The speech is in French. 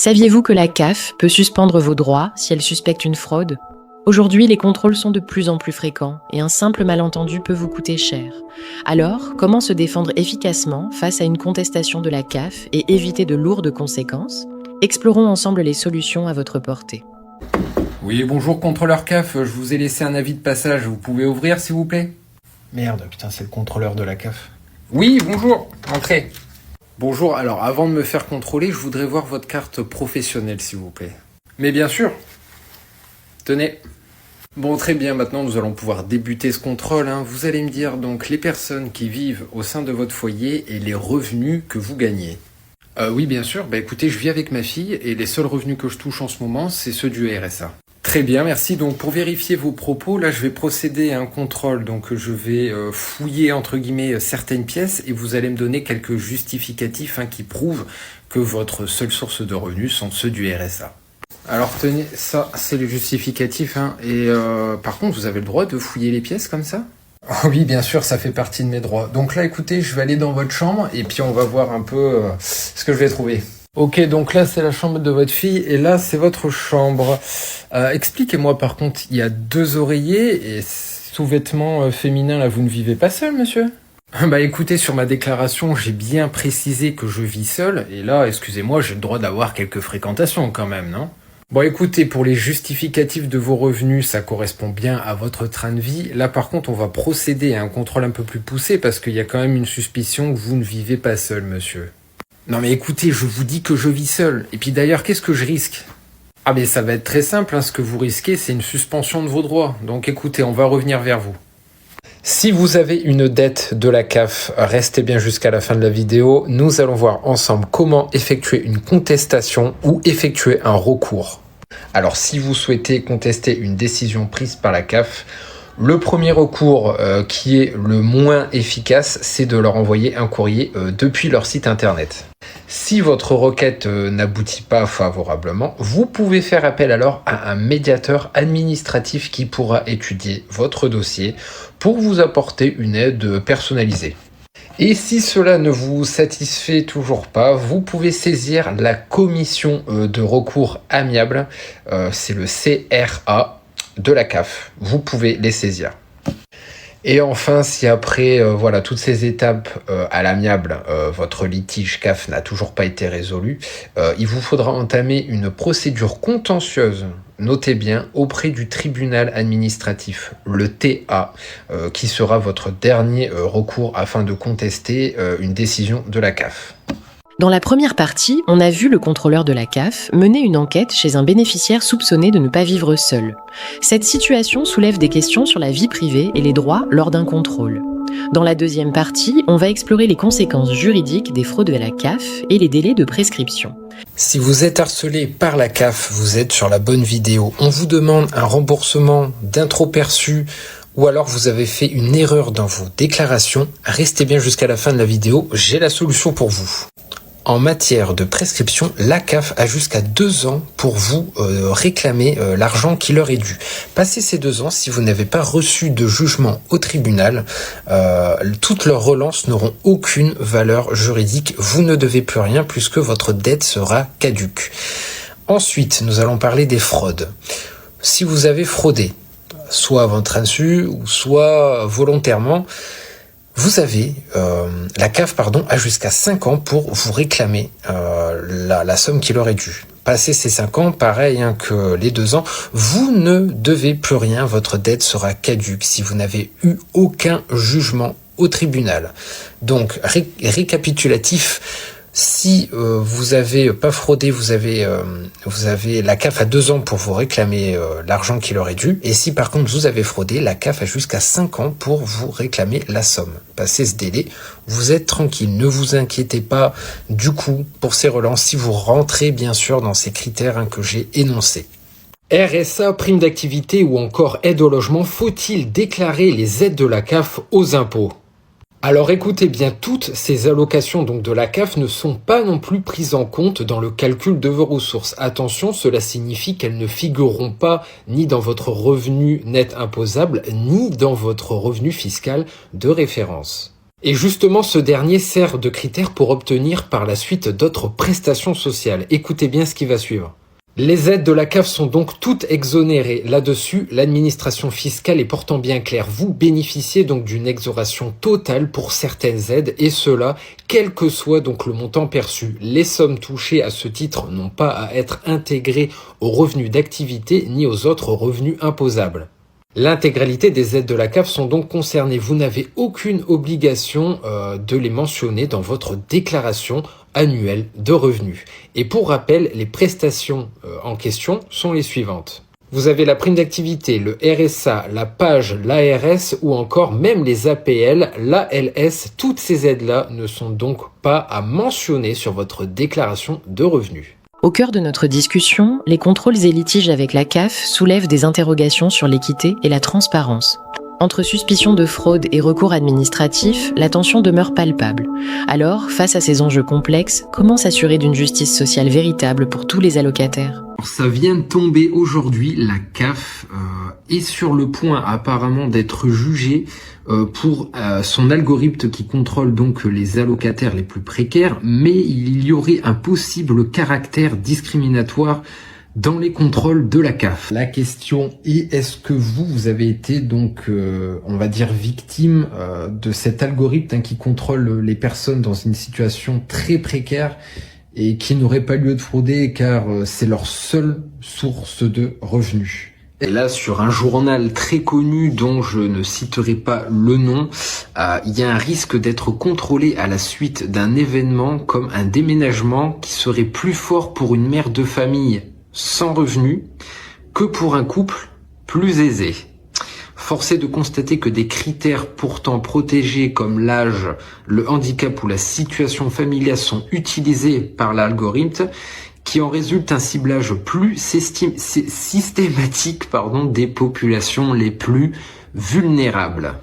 Saviez-vous que la CAF peut suspendre vos droits si elle suspecte une fraude? Aujourd'hui, les contrôles sont de plus en plus fréquents et un simple malentendu peut vous coûter cher. Alors, comment se défendre efficacement face à une contestation de la CAF et éviter de lourdes conséquences? Explorons ensemble les solutions à votre portée. Oui, bonjour contrôleur CAF, je vous ai laissé un avis de passage, vous pouvez ouvrir s'il vous plaît? Merde, putain, c'est le contrôleur de la CAF. Oui, bonjour, entrez. Bonjour, alors avant de me faire contrôler, je voudrais voir votre carte professionnelle s'il vous plaît. Mais bien sûr. Tenez. Bon, très bien, maintenant nous allons pouvoir débuter ce contrôle. Vous allez me dire donc les personnes qui vivent au sein de votre foyer et les revenus que vous gagnez. Oui, bien sûr, écoutez, je vis avec ma fille et les seuls revenus que je touche en ce moment, c'est ceux du RSA. Très bien, merci. Donc pour vérifier vos propos, là je vais procéder à un contrôle. Donc je vais fouiller entre guillemets certaines pièces et vous allez me donner quelques justificatifs qui prouvent que votre seule source de revenus sont ceux du RSA. Alors tenez, ça c'est le justificatif. Et par contre, vous avez le droit de fouiller les pièces comme ça? Oui, bien sûr, ça fait partie de mes droits. Donc là, écoutez, je vais aller dans votre chambre et puis on va voir un peu ce que je vais trouver. Ok, donc là, c'est la chambre de votre fille et là, c'est votre chambre. Expliquez-moi, par contre, il y a 2 oreillers et sous-vêtements féminins, là, vous ne vivez pas seul, monsieur? Écoutez, sur ma déclaration, j'ai bien précisé que je vis seul et là, excusez-moi, j'ai le droit d'avoir quelques fréquentations quand même, non? Bon, écoutez, pour les justificatifs de vos revenus, ça correspond bien à votre train de vie. Là, par contre, on va procéder à un contrôle un peu plus poussé parce qu'il y a quand même une suspicion que vous ne vivez pas seul, monsieur. Non mais écoutez, je vous dis que je vis seul. Et puis d'ailleurs, qu'est-ce que je risque? Ça va être très simple, ce que vous risquez, c'est une suspension de vos droits. Donc écoutez, on va revenir vers vous. Si vous avez une dette de la CAF, restez bien jusqu'à la fin de la vidéo. Nous allons voir ensemble comment effectuer une contestation ou effectuer un recours. Alors si vous souhaitez contester une décision prise par la CAF, le premier recours qui est le moins efficace, c'est de leur envoyer un courrier depuis leur site internet. Si votre requête n'aboutit pas favorablement, vous pouvez faire appel alors à un médiateur administratif qui pourra étudier votre dossier pour vous apporter une aide personnalisée. Et si cela ne vous satisfait toujours pas, vous pouvez saisir la commission de recours amiable, c'est le CRA de la CAF. Vous pouvez les saisir. Et enfin, si après toutes ces étapes à l'amiable, votre litige CAF n'a toujours pas été résolu, il vous faudra entamer une procédure contentieuse, notez bien, auprès du tribunal administratif, le TA, qui sera votre dernier recours afin de contester une décision de la CAF. Dans la première partie, on a vu le contrôleur de la CAF mener une enquête chez un bénéficiaire soupçonné de ne pas vivre seul. Cette situation soulève des questions sur la vie privée et les droits lors d'un contrôle. Dans la deuxième partie, on va explorer les conséquences juridiques des fraudes à la CAF et les délais de prescription. Si vous êtes harcelé par la CAF, vous êtes sur la bonne vidéo. On vous demande un remboursement d'un trop perçu ou alors vous avez fait une erreur dans vos déclarations. Restez bien jusqu'à la fin de la vidéo, j'ai la solution pour vous. En matière de prescription, la CAF a jusqu'à 2 ans pour vous réclamer l'argent qui leur est dû. Passé ces 2 ans, si vous n'avez pas reçu de jugement au tribunal, toutes leurs relances n'auront aucune valeur juridique. Vous ne devez plus rien puisque votre dette sera caduque. Ensuite, nous allons parler des fraudes. Si vous avez fraudé, soit à votre insu ou soit volontairement, vous avez, la CAF a jusqu'à 5 ans pour vous réclamer la somme qui leur est due. Passé ces 5 ans, pareil que les 2 ans, vous ne devez plus rien, votre dette sera caduque si vous n'avez eu aucun jugement au tribunal. Donc, récapitulatif, si vous avez pas fraudé, vous avez la CAF a 2 ans pour vous réclamer l'argent qui leur est dû. Et si par contre vous avez fraudé, la CAF a jusqu'à 5 ans pour vous réclamer la somme. Passé ce délai, vous êtes tranquille. Ne vous inquiétez pas du coup pour ces relances si vous rentrez bien sûr dans ces critères que j'ai énoncés. RSA, prime d'activité ou encore aide au logement, faut-il déclarer les aides de la CAF aux impôts? Alors écoutez bien, toutes ces allocations de la CAF ne sont pas non plus prises en compte dans le calcul de vos ressources. Attention, cela signifie qu'elles ne figureront pas ni dans votre revenu net imposable, ni dans votre revenu fiscal de référence. Et justement, ce dernier sert de critère pour obtenir par la suite d'autres prestations sociales. Écoutez bien ce qui va suivre. Les aides de la CAF sont donc toutes exonérées. Là-dessus, l'administration fiscale est pourtant bien claire. Vous bénéficiez donc d'une exonération totale pour certaines aides, et cela, quel que soit donc le montant perçu. Les sommes touchées à ce titre n'ont pas à être intégrées aux revenus d'activité ni aux autres revenus imposables. L'intégralité des aides de la CAF sont donc concernées. Vous n'avez aucune obligation de les mentionner dans votre déclaration annuelle de revenus. Et pour rappel, les prestations en question sont les suivantes. Vous avez la prime d'activité, le RSA, la PAJE, l'ARS ou encore même les APL, l'ALS. Toutes ces aides-là ne sont donc pas à mentionner sur votre déclaration de revenus. Au cœur de notre discussion, les contrôles et litiges avec la CAF soulèvent des interrogations sur l'équité et la transparence. Entre suspicion de fraude et recours administratif, la tension demeure palpable. Alors, face à ces enjeux complexes, comment s'assurer d'une justice sociale véritable pour tous les allocataires ? Ça vient de tomber aujourd'hui, la CAF est sur le point apparemment d'être jugée pour son algorithme qui contrôle donc les allocataires les plus précaires, mais il y aurait un possible caractère discriminatoire dans les contrôles de la CAF. La question est, est-ce que vous avez été donc, on va dire, victime de cet algorithme qui contrôle les personnes dans une situation très précaire et qui n'aurait pas lieu de frauder car c'est leur seule source de revenus. Et là, sur un journal très connu dont je ne citerai pas le nom, il y a un risque d'être contrôlé à la suite d'un événement comme un déménagement qui serait plus fort pour une mère de famille sans revenus que pour un couple plus aisé. Force est de constater que des critères pourtant protégés comme l'âge, le handicap ou la situation familiale sont utilisés par l'algorithme, qui en résulte un ciblage plus systématique des populations les plus vulnérables.